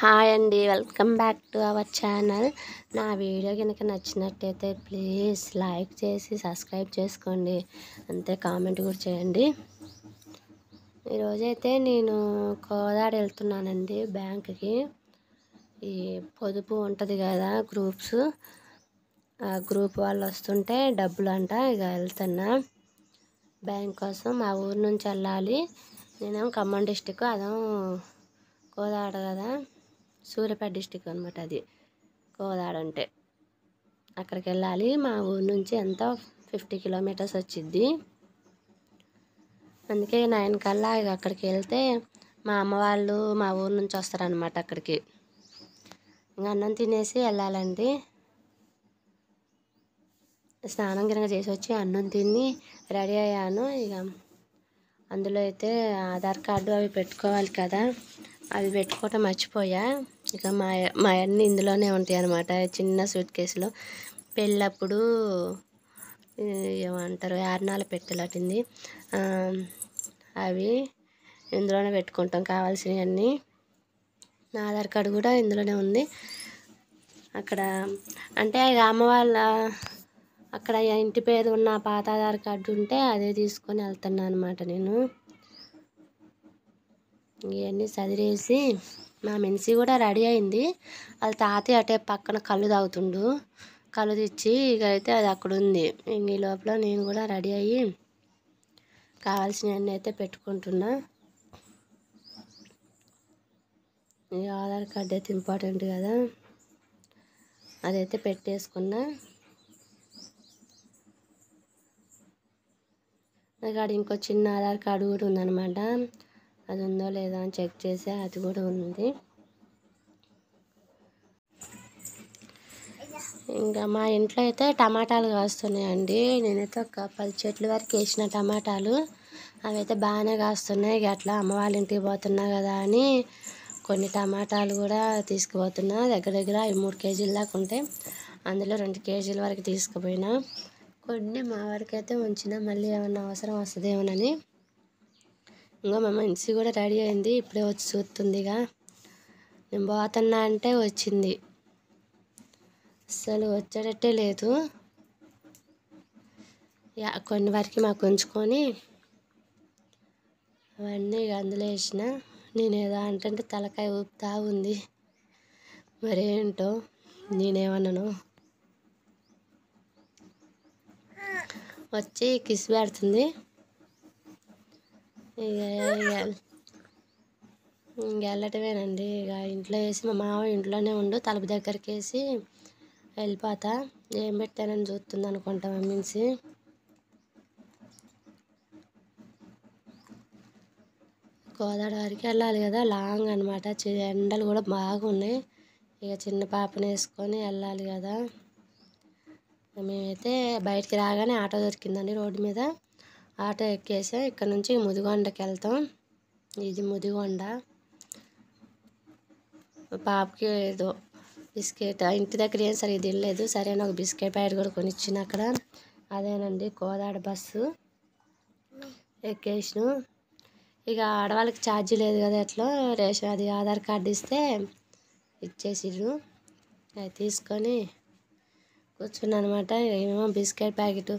Hi అండి, welcome back to our channel. నా video కనుక నచ్చినట్టయితే ప్లీజ్ లైక్ చేసి సబ్స్క్రైబ్ చేసుకోండి, అంతే కామెంట్ కూడా చేయండి. ఈరోజైతే నేను కోదాడ వెళ్తున్నానండి బ్యాంక్కి. ఈ పొదుపు ఉంటుంది కదా గ్రూప్స్, ఆ గ్రూప్ వాళ్ళు వస్తుంటే డబ్బులు అంట ఇక వెళ్తున్నా బ్యాంక్ కోసం. మా ఊరు నుంచి వెళ్ళాలి. నేనేమో ఖమ్మం డిస్టిక్, అదేమో కోదాడ కదా, సూర్యాపేట డిస్టిక్ అనమాట. అది కోదాడ అంటే అక్కడికి వెళ్ళాలి. మా ఊరు నుంచి ఎంత 50 కిలోమీటర్స్ వచ్చిద్ది. అందుకే 9 కల్లా అక్కడికి వెళ్తే మా అమ్మ వాళ్ళు మా ఊరు నుంచి వస్తారనమాట అక్కడికి. ఇంకా అన్నం తినేసి వెళ్ళాలండి. స్నానం గినక చేసి వచ్చి అన్నం తిని రెడీ అయ్యాను. ఇక అందులో అయితే ఆధార్ కార్డు అవి పెట్టుకోవాలి కదా, అవి పెట్టుకోవటం మర్చిపోయా. ఇక మా అన్నీ ఇందులోనే ఉంటాయి అన్నమాట, చిన్న సూట్ కేసులో. పెళ్ళప్పుడు ఏమంటారు, యార్నాల పెట్టెలటింది, అవి ఇందులోనే పెట్టుకుంటాం కావాల్సినవన్నీ. నా ఆధార్ కార్డు కూడా ఇందులోనే ఉంది. అక్కడ అంటే అమ్మ వాళ్ళ అక్కడ ఇంటి పేరు ఉన్న పాత ఆధార్ కార్డు ఉంటే అదే తీసుకొని వెళ్తున్నాను అనమాట నేను. ఇవన్నీ చదివేసి మా మెన్సీ కూడా రెడీ అయింది. వాళ్ళ తాతయ్య అటే పక్కన కళ్ళు తాగుతుండు. కళ్ళు తెచ్చి ఇక అయితే అది అక్కడ ఉంది. ఇంక ఈ లోపల నేను కూడా రెడీ అయ్యి కావాల్సినవన్నీ అయితే పెట్టుకుంటున్నా. ఇక ఆధార్ కార్డు అయితే ఇంపార్టెంట్ కదా, అదైతే పెట్టేసుకున్నా. నాకు ఆడ ఇంకో చిన్న ఆధార్ కార్డు కూడా ఉందన్నమాట. అది ఉందో లేదో అని చెక్ చేసి అది కూడా ఉంది. ఇంకా మా ఇంట్లో అయితే టమాటాలు కాస్తున్నాయండి. నేనైతే ఒక 10 చెట్ల వరకు వేసిన టమాటాలు. అవి అయితే బాగానే కాస్తున్నాయి. ఇక అట్లా అమ్మ వాళ్ళ ఇంటికి పోతున్నా కదా అని కొన్ని టమాటాలు కూడా తీసుకుపోతున్నా. దగ్గర దగ్గర 3 కేజీల దాకా ఉంటాయి. అందులో 2 కేజీల వరకు తీసుకుపోయినా. కొన్ని మా వరకు అయితే ఉంచిన, మళ్ళీ ఏమన్నా అవసరం వస్తుందేమోనని. ఇంకా మా మనిషి కూడా రెడీ అయింది, ఇప్పుడే వచ్చి చూస్తుందిగా. నేను పోతున్నా అంటే వచ్చింది, అసలు వచ్చేటట్టే లేదు. కొన్ని వరకు మాకు ఉంచుకొని అవన్నీ అందులో వేసిన. నేను ఏదో అంటే తలకాయ ఊపుతా ఉంది, మరేంటో నేనేమన్నాను. వచ్చి కిస్ పెడుతుంది. ఇక వెళ్ళటమేనండి. ఇక ఇంట్లో వేసి మా మామ ఇంట్లోనే ఉండు, తలుపు దగ్గరికి వేసి వెళ్ళిపోతా. ఏం పెట్టానని చూస్తుంది అనుకుంటా మమ్మీసి. కోదాడ వరకు వెళ్ళాలి కదా, లాంగ్ అనమాట. ఎండలు కూడా బాగున్నాయి. ఇక చిన్న పాపను వేసుకొని వెళ్ళాలి కదా. మేమైతే బయటికి రాగానే ఆటో దొరికిందండి రోడ్డు మీద. ఆటో ఎక్కేసాం. ఇక్కడ నుంచి ముదిగొండకి వెళ్తాం. ఇది ముదిగొండ. పాపకి ఏదో బిస్కెట్, ఇంటి దగ్గర ఏం సరిగ్గా తినలేదు, సరే ఒక బిస్కెట్ ప్యాకెట్ కూడా కొనిచ్చిన అక్కడ. అదేనండి కోదాడ బస్సు ఎక్కేసాను. ఇక ఆడవాళ్ళకి ఛార్జీ లేదు కదా, ఎట్లా రేషన్ అది ఆధార్ కార్డు ఇస్తే ఇచ్చేసిర్రు. అది తీసుకొని కూర్చున్నాను అనమాట. ఏమేమో బిస్కెట్ ప్యాకెట్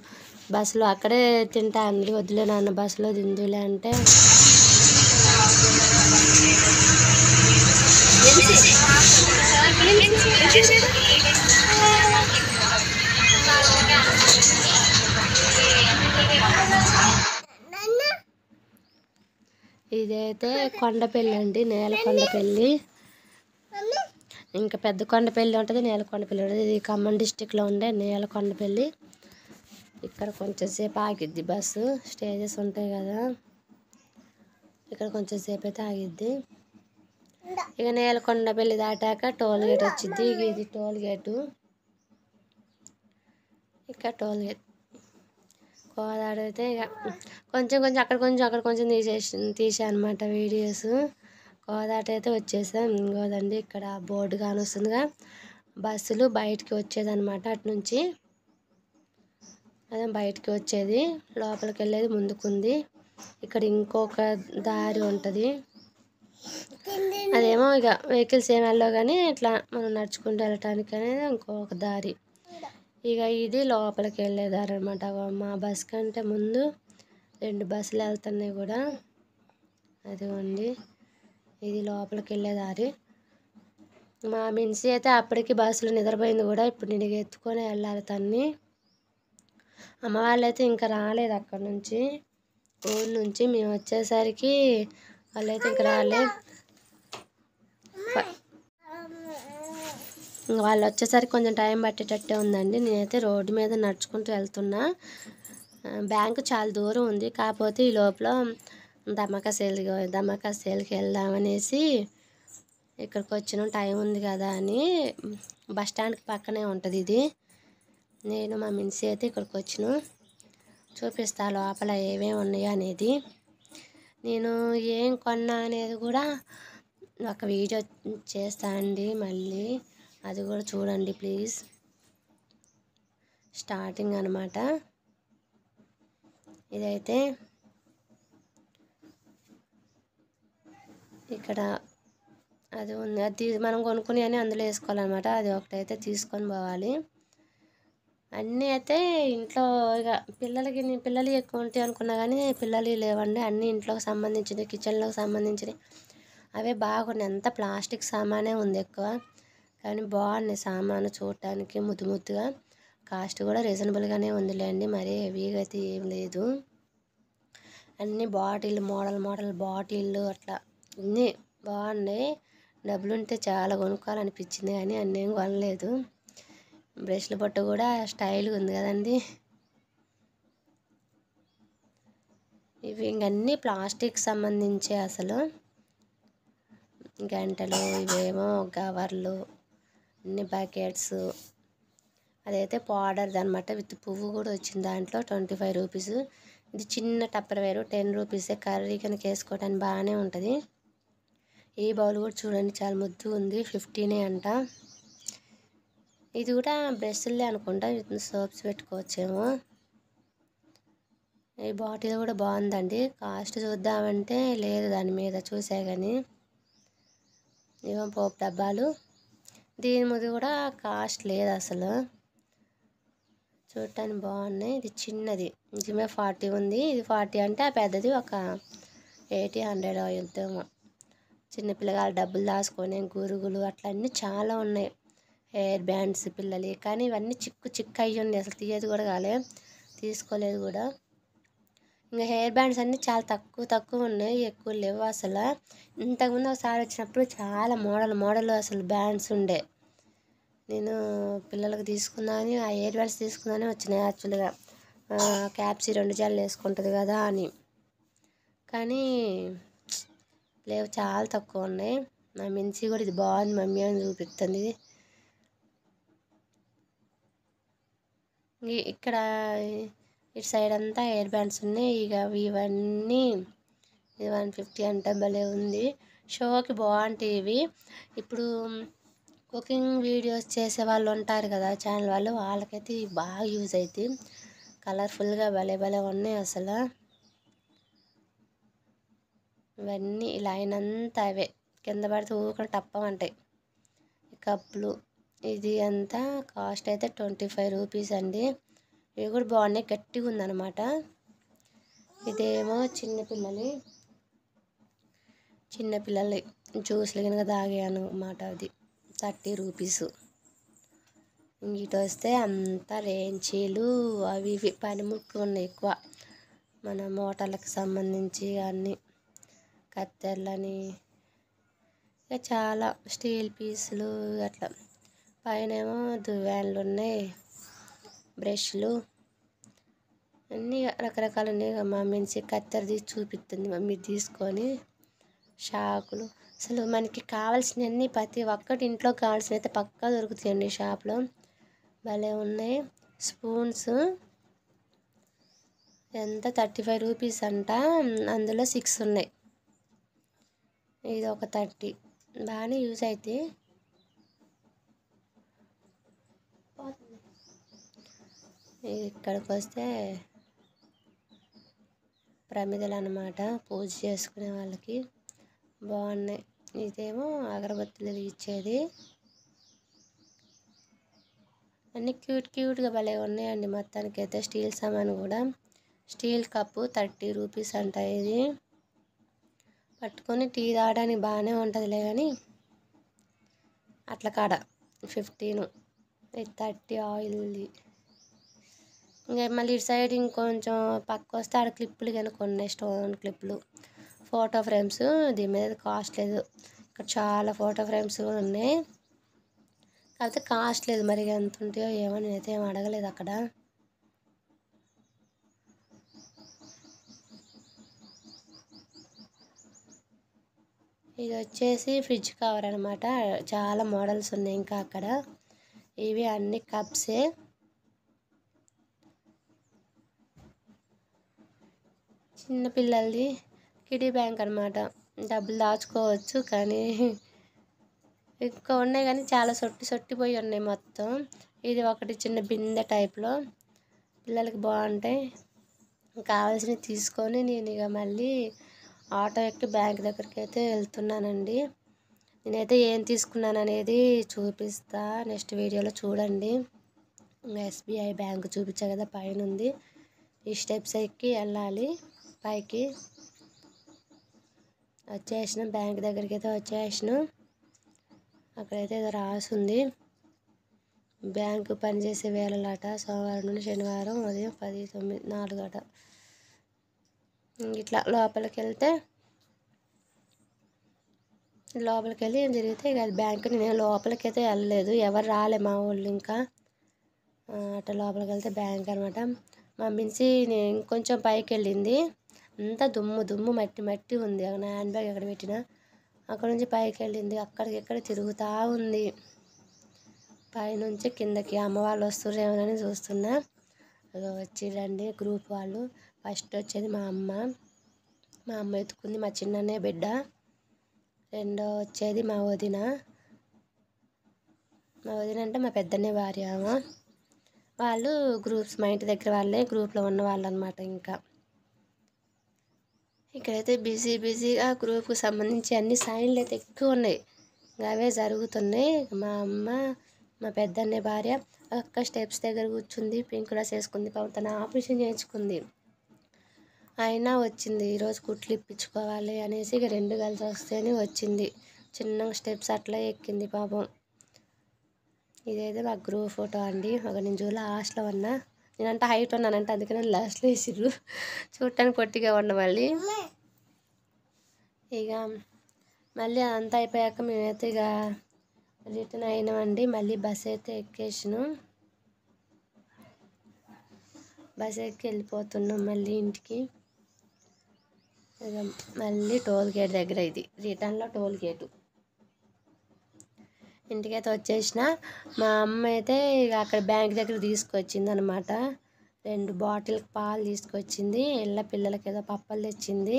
బస్సులో అక్కడే తింటా అంది. వద్దులే నాన్న బస్సులో తిందులే అంటే ఇదైతే కొండపల్లి అండి, నేలకొండపల్లి. ఇంకా పెద్ద కొండపల్లి ఉంటుంది, నేలకొండపల్లి ఉంటుంది. ఇది ఖమ్మం డిస్టిక్లో ఉండే నేలకొండపల్లి. ఇక్కడ కొంచెం సేపు ఆగిద్ది బస్సు, స్టేజెస్ ఉంటాయి కదా, ఇక్కడ కొంచెం సేపు అయితే ఆగిద్ది. ఇక నేలకొండపల్లి దాటాక టోల్ గేట్ వచ్చింది. ఇది టోల్ గేటు. ఇక్కడ టోల్ గేట్ కోదాడ అయితే ఇక కొంచెం అక్కడ కొంచెం తీసా అనమాట వీడియోస్. కోదాట అయితే వచ్చేసాం. ఇంకోదండి ఇక్కడ బోర్డు కానొస్తుందిగా, బస్సులు బయటికి వచ్చేదన్నమాట. అటు నుంచి అదే బయటికి వచ్చేది, లోపలికి వెళ్ళేది ముందుకుంది. ఇక్కడ ఇంకొక దారి ఉంటుంది, అదేమో ఇదేమో ఇక వెహికల్స్ ఏమి వెళ్ళవు కానీ ఇట్లా మనం నడుచుకుంటూ వెళ్ళటానికి అనేది ఇంకొక దారి. ఇక ఇది లోపలికి వెళ్ళే దారి అనమాట. మా బస్ కంటే ముందు 2 బస్సులు వెళ్తున్నాయి కూడా. అదిగోండి ఇది లోపలికి వెళ్ళే దారి. మా మిన్సీ అయితే అప్పటికి బస్సులో నిద్రపోయింది కూడా. ఇప్పుడు నేను ఎత్తుకొని వెళ్ళాలి తన్ని. అమ్మ వాళ్ళైతే ఇంకా రాలేదు అక్కడ నుంచి, ఊరు నుంచి. మేము వచ్చేసరికి వాళ్ళైతే ఇంకా రాలేదు. వాళ్ళు వచ్చేసరికి కొంచెం టైం పట్టేటట్టే ఉందండి. నేనైతే రోడ్డు మీద నడుచుకుంటూ వెళ్తున్నా. బ్యాంకు చాలా దూరం ఉంది. కాకపోతే ఈ లోపల దమ్మకా సేల్కి వెళ్దామనేసి ఇక్కడికి వచ్చిన టైం ఉంది కదా అని. బస్ స్టాండ్కి పక్కనే ఉంటుంది ఇది. నేను మా మిన్సీ అయితే ఇక్కడికి వచ్చిన. చూపిస్తా లోపల ఏమేమి ఉన్నాయో అనేది. నేను ఏం కొన్నా అనేది కూడా ఒక వీడియో చేస్తా అండి మళ్ళీ. అది కూడా చూడండి ప్లీజ్. స్టార్టింగ్ అనమాట ఇదైతే. ఇక్కడ అది ఉంది. అది మనం కొనుక్కుని అని అందులో వేసుకోవాలన్నమాట. అది ఒకటైతే తీసుకొని పోవాలి. అన్నీ అయితే ఇంట్లో ఇక పిల్లలు ఎక్కువ ఉంటాయి అనుకున్నా కానీ పిల్లలు లేవండి. అన్నీ ఇంట్లోకి సంబంధించినవి, కిచెన్లోకి సంబంధించినవి అవే బాగున్నాయి. అంతా ప్లాస్టిక్ సామానే ఉంది ఎక్కువ, కానీ బాగున్నాయి సామాను చూడటానికి ముద్దుగా. కాస్ట్ కూడా రీజనబుల్గానే ఉందిలేండి, మరీ హెవీగా అయితే ఏం లేదు. అన్నీ మోడల్ బాటిళ్ళు అట్లా అన్నీ బాగున్నాయి. డబ్బులుంటే చాలా కొనుక్కోవాలనిపించింది కానీ అన్నీ ఏం కొనలేదు. బ్రష్ల బొట్టు కూడా స్టైల్గా ఉంది కదండి. ఇవి ఇంకన్నీ ప్లాస్టిక్ సంబంధించి అసలు గంటలు, ఇవేమో కవర్లు, అన్ని బకెట్స్. అదైతే పౌడర్ది అనమాట, విత్ పువ్వు కూడా వచ్చింది దాంట్లో. 25 రూపీస్. ఇది చిన్న టప్పర్వేరు 10 రూపీసే. కర్రీ కనుక వేసుకోవడానికి బాగానే ఉంటుంది. ఈ బౌల్ కూడా చూడండి చాలా ముద్దు ఉంది. 15 అంట. ఇది కూడా బ్రష్లే అనుకుంటా, సోప్స్ పెట్టుకోవచ్చేమో. ఈ బాటిల్ కూడా బాగుందండి. కాస్ట్ చూద్దామంటే లేదు దాని మీద, చూసా కానీ. ఏమో పోపు డబ్బాలు. దీని మీద కూడా కాస్ట్ లేదు అసలు. చూడటానికి బాగున్నాయి. ఇది చిన్నది, నిజమే 40 ఉంది. ఇది 40 అంటే ఆ పెద్దది ఒక 80-100 అవుతామో. చిన్నపిల్లగాలు డబ్బులు దాచుకొని గురుగులు అట్లా అన్నీ చాలా ఉన్నాయి. హెయిర్ బ్యాండ్స్ పిల్లలు, కానీ ఇవన్నీ చిక్కు అయ్యి ఉన్నాయి. అసలు తీయదు కూడా కాలే, తీసుకోలేదు కూడా. ఇంకా హెయిర్ బ్యాండ్స్ అన్నీ చాలా తక్కువ ఉన్నాయి, ఎక్కువ లేవు అసలు. ఇంతకుముందు ఒకసారి వచ్చినప్పుడు చాలా మోడల్ అసలు బ్యాండ్స్ ఉండే. నేను పిల్లలకు తీసుకుందామని ఆ హెయిర్ బ్యాండ్స్ తీసుకుందామని వచ్చినాయి యాక్చువల్గా. క్యాప్సీ 2 జాలు వేసుకుంటుంది కదా అని, కానీ లేవు, చాలా తక్కువ ఉన్నాయి. నా మిన్సీ కూడా ఇది బాగుంది మమ్మీ అని చూపిస్తుంది. ఇక్కడ ఇటు సైడ్ అంతా హెయిర్ బ్యాండ్స్ ఉన్నాయి. ఇక ఇవన్నీ 150 అంటే భలే ఉంది. షోకి బాగుంటాయి ఇవి. ఇప్పుడు కుకింగ్ వీడియోస్ చేసే వాళ్ళు ఉంటారు కదా ఛానల్ వాళ్ళు, వాళ్ళకైతే బాగా యూజ్ అవుతాయి. కలర్ఫుల్గా భలే ఉన్నాయి అసలు. ఇవన్నీ లైన్ అంతా అవే, కింద పడితే ఊరుకొని టప్పమంటాయి కప్పులు. ఇది అంతా కాస్ట్ అయితే 25 రూపీస్ అండి. ఇవి కూడా బాగున్నాయి, గట్టిగా ఉందన్నమాట. ఇదేమో చిన్నపిల్లలు జ్యూస్లు కనుక తాగాను అన్నమాట. అది 30 రూపీస్. ఇటు వస్తే అంతా రేంచీలు అవి ఇవి పనిముట్లు ఉన్నాయి ఎక్కువ, మన మోటార్లకు సంబంధించి అన్నీ. కత్తెర్లని, ఇక చాలా స్టీల్ పీసులు అట్లా. పైన ఏమో దువ్వాన్లు ఉన్నాయి, బ్రష్లు అన్నీ రకరకాలు ఉన్నాయి. మా మిన్సీ కత్తెర తీసి చూపిస్తుంది మమ్మీ తీసుకొని. షాకులు, అసలు మనకి కావాల్సినవన్నీ ప్రతి ఒక్కటి ఇంట్లో కావాల్సినవి అయితే పక్కా దొరుకుతాయండి షాప్లో. భలే ఉన్నాయి. స్పూన్స్ ఎంత 35 రూపీస్ అంట, అందులో 6 ఉన్నాయి. ఇది ఒక 30, బాగానే యూజ్ అయితే. ఇక్కడికి వస్తే ప్రమిదలు అన్నమాట, పూజ చేసుకునే వాళ్ళకి బాగున్నాయి. ఇదేమో అగరబత్తులు వెలిగించేది. అన్నీ క్యూట్గా భలే ఉన్నాయండి. మొత్తానికి అయితే స్టీల్ సామాన్ కూడా. స్టీల్ కప్పు 30 రూపీస్ అంట. ఇది పట్టుకొని టీ తాగడానికి బాగానే ఉంటుందిలే, కానీ అట్ల కాడ 15, ఇది 30 ఆయిల్ది. ఇంకా మళ్ళీ ఇటు సైడ్ ఇంకొంచెం పక్క వస్తే ఆడ క్లిప్పులు కనుక ఉన్నాయి, స్టోన్ క్లిప్పులు, ఫోటో ఫ్రేమ్స్. దీని మీద కాస్ట్ లేదు. ఇక్కడ చాలా ఫోటో ఫ్రేమ్స్ కూడా ఉన్నాయి, కాకపోతే కాస్ట్ లేదు. మరి ఎంత ఉంటాయో ఏమో, నేనైతే ఏం అడగలేదు అక్కడ. ఇది వచ్చేసి ఫ్రిడ్జ్ కవర్ అనమాట. చాలా మోడల్స్ ఉన్నాయి ఇంకా అక్కడ. ఇవి అన్ని కప్సే. చిన్నపిల్లలది కిడీ బ్యాంక్ అనమాట. డబ్బులు దాచుకోవచ్చు, కానీ ఇంకా ఉన్నాయి, కానీ చాలా సొట్టిపోయి ఉన్నాయి మొత్తం. ఇది ఒకటి చిన్న బిందె టైప్లో, పిల్లలకి బాగుంటాయి. కావాల్సినవి తీసుకొని నేను ఇక మళ్ళీ ఆటో ఎక్కి బ్యాంక్ దగ్గరికి అయితే వెళ్తున్నానండి. నేనైతే ఏం తీసుకున్నాను అనేది చూపిస్తా నెక్స్ట్ వీడియోలో, చూడండి. SBI బ్యాంక్ చూపించా కదా, పైన ఉంది. ఈ స్టెప్స్ ఎక్కి వెళ్ళాలి పైకి. వచ్చేసిన బ్యాంక్ దగ్గరికి అయితే వచ్చేసిన. అక్కడైతే ఏదో రాసుంది, బ్యాంకు పనిచేసే వేళలాట సోమవారం నుండి శనివారం ఉదయం 10-9-4 అట. ఇట్లా లోపలికి వెళ్ళి ఏం జరిగితే ఇక అది బ్యాంకు. నేను లోపలికి అయితే వెళ్ళలేదు, ఎవరు రాలే మా వాళ్ళు. ఇంకా అట్లా లోపలికి వెళ్తే బ్యాంక్ అనమాట. మా మించి నేను ఇంకొంచెం పైకి వెళ్ళింది, అంతా దుమ్ము మట్టి ఉంది. నా హ్యాండ్ బ్యాగ్ ఎక్కడ పెట్టినా అక్కడ నుంచి పైకి వెళ్ళింది, అక్కడికెక్కడ తిరుగుతూ ఉంది. పైనుంచి కిందకి అమ్మ వాళ్ళు వస్తుర్రేమోనని చూస్తున్నా. వచ్చిరండి గ్రూప్ వాళ్ళు. ఫస్ట్ వచ్చేది మా అమ్మ ఎత్తుకుంది, మా చిన్ననే బిడ్డ. రెండో వచ్చేది మా వదిన అంటే మా పెద్దనే భార్య. వాళ్ళు గ్రూప్స్, మా ఇంటి దగ్గర వాళ్ళే గ్రూప్లో ఉన్న వాళ్ళు అనమాట. ఇంకా ఇక్కడైతే బిజీగా గ్రూప్కి సంబంధించి అన్ని సైన్లు అయితే ఎక్కువ ఉన్నాయి, అవే జరుగుతున్నాయి. మా అమ్మ, మా పెద్దనే భార్య అక్క స్టెప్స్ దగ్గర కూర్చుంది, పింక్ డ్రెస్ వేసుకుంది. పాపం తన ఆపరేషన్ చేయించుకుంది, అయినా వచ్చింది. ఈరోజు కుట్లు ఇప్పించుకోవాలి అనేసి ఇక 2 కలిసి వస్తేనే వచ్చింది. చిన్న స్టెప్స్ అట్లా ఎక్కింది పాపం. ఇదైతే మా గ్రూప్ ఫోటో అండి. ఒక నేను జూలో లాస్ట్లో ఉన్నా, నేనంటే హైట్ ఉన్నానంటే అందుకని లాస్ట్లో వేసిర్రు, చూడటానికి పొట్టిగా ఉన్నా. మళ్ళీ ఇక మళ్ళీ అంతా అయిపోయాక మేమైతే ఇక రిటర్న్ అయినామండి. మళ్ళీ బస్ అయితే ఎక్కేసాను, బస్ ఎక్కి వెళ్ళిపోతున్నాం మళ్ళీ ఇంటికి. ఇక మళ్ళీ టోల్ గేట్ దగ్గర, ఇది రిటర్న్లో టోల్ గేటు. ఇంటికైతే వచ్చేసిన. మా అమ్మ అయితే ఇక అక్కడ బ్యాంక్ దగ్గర తీసుకొచ్చింది అనమాట. 2 బాటిల్ పాలు తీసుకొచ్చింది. పిల్లలకి ఏదో పప్పలు తెచ్చింది.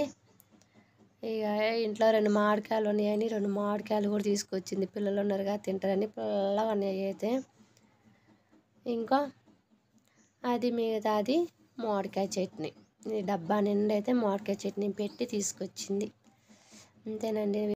ఇక ఇంట్లో 2 మామిడికాయలు ఉన్నాయని 2 మామిడికాయలు కూడా తీసుకొచ్చింది. పిల్లలు ఉన్నారు కదా తింటారని, పుల్లగా ఉన్నాయి అయితే. ఇంకా అది మిగతాది మామిడికాయ చట్నీ. ఈ డబ్బా నిండా అయితే మామిడికాయ చట్నీ పెట్టి తీసుకొచ్చింది. అంతేనండి.